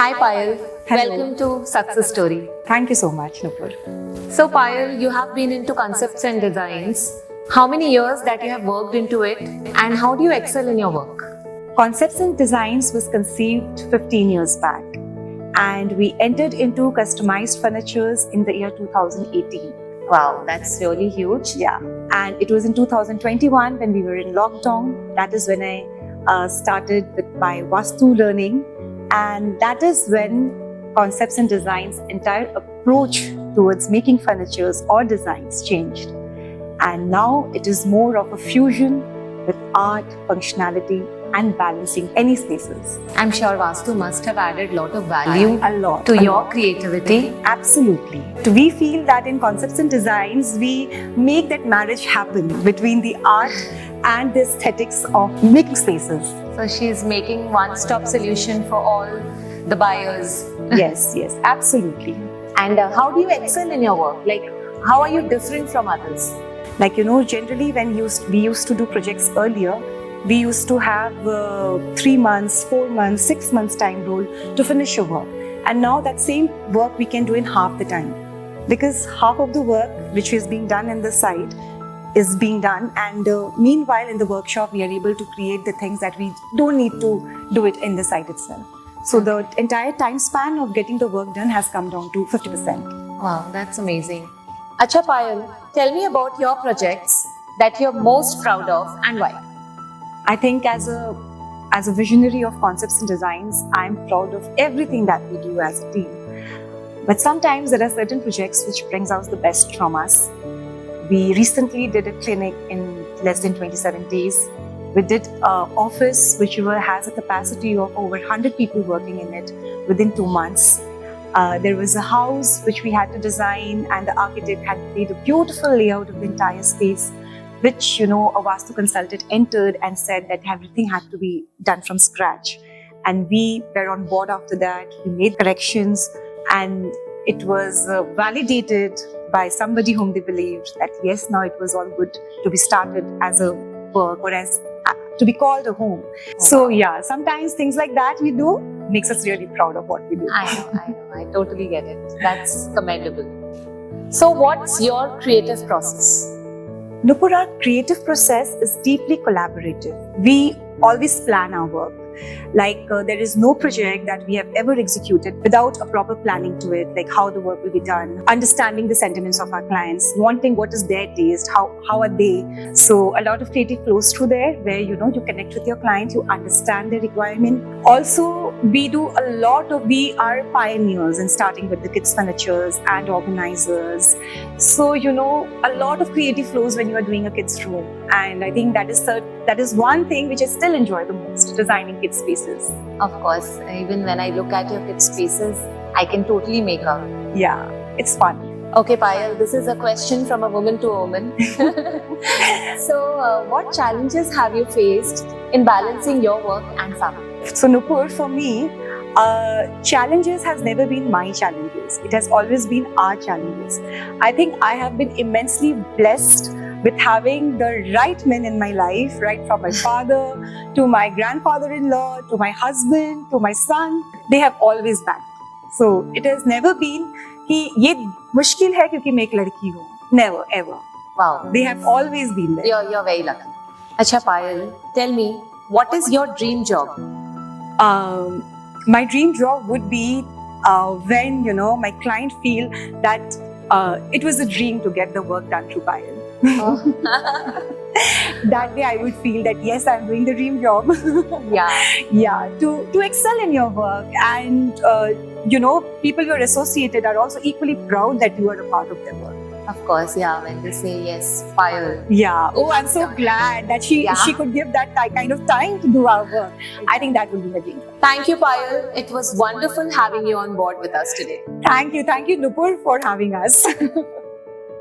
Hi Payal, Hello. welcome to Success Story. Thank you so much, Nupur. So Payal, you have been into concepts and designs. How many years that you have worked into it and how do you excel in your work? Concepts and Designs was conceived 15 years back, and we entered into customized furnitures in the year 2018. Wow, that's really huge. Yeah, and it was in 2021 when we were in lockdown. That is when I started with my Vastu learning, and that is when Concepts and Designs' entire approach towards making furnitures or designs changed. And now it is more of a fusion with art, functionality, and balancing any spaces. I'm sure Vastu must have added a lot of value A lot. to a your lot. creativity. Absolutely. We feel that in Concepts and Designs, we make that marriage happen between the art and the aesthetics of making spaces. So she's making one-stop solution for all the buyers. Yes, absolutely. And how do you excel in your work? Like, how are you different from others? Like, generally when we used to do projects earlier, we used to have 3 months, 4 months, 6 months time rule to finish a work. And now that same work we can do in half the time. Because half of the work which is being done in the site is being done, and meanwhile in the workshop we are able to create the things that we don't need to do it in the site itself. So the entire time span of getting the work done has come down to 50%. Wow, that's amazing. Acha Payal, tell me about your projects that you're most proud of and why. I think as a visionary of Concepts and Designs, I'm proud of everything that we do as a team. But sometimes there are certain projects which brings out the best from us. We recently did a clinic in less than 27 days. We did an office which has a capacity of over 100 people working in it within 2 months. There was a house which we had to design, and the architect had made a beautiful layout of the entire space, which, a Vastu consultant entered and said that everything had to be done from scratch. And we were on board after that. We made corrections, and it was validated by somebody whom they believed that yes, now it was all good to be started as a work or as to be called a home. So yeah, sometimes things like that we do makes us really proud of what we do. I know, I totally get it. That's commendable. So what's your creative process? Nupur, our creative process is deeply collaborative. We always plan our work. Like there is no project that we have ever executed without a proper planning to it, like how the work will be done, understanding the sentiments of our clients, wanting what is their taste, how are they. So a lot of creative flows through there where you connect with your client, you understand their requirement. Also, we are pioneers in starting with the kids' furnitures and organizers. So a lot of creative flows when you are doing a kids' room, and I think that is one thing which I still enjoy the most, designing kids' spaces. Of course, even when I look at your kids' spaces, I can totally make out. Yeah, it's fun. Okay, Payal, this is a question from a woman to a woman. So, what challenges have you faced in balancing your work and family? So Nupur, for me, challenges has never been my challenges. It has always been our challenges. I think I have been immensely blessed with having the right men in my life, right from my father to my grandfather-in-law to my husband to my son. They have always backed. So it has never been कि ये मुश्किल है क्योंकि मैं एक लड़की हूँ. Never ever. Wow. They have always been there. You're very lucky. Acha Payal, tell me, what is your dream job? My dream job would be when my client feel that it was a dream to get the work done through Payal. That day I would feel that yes, I'm doing the dream job. Yeah, to excel in your work, and people you're associated are also equally proud that you are a part of their work. Of course, yeah, when they say yes, Payal. Yeah. Oh, I'm so glad that she could give that kind of time to do our work. I think that would be the dream. Thank you, Payal. It was wonderful having you on board with us today. Thank you, Nupur, for having us.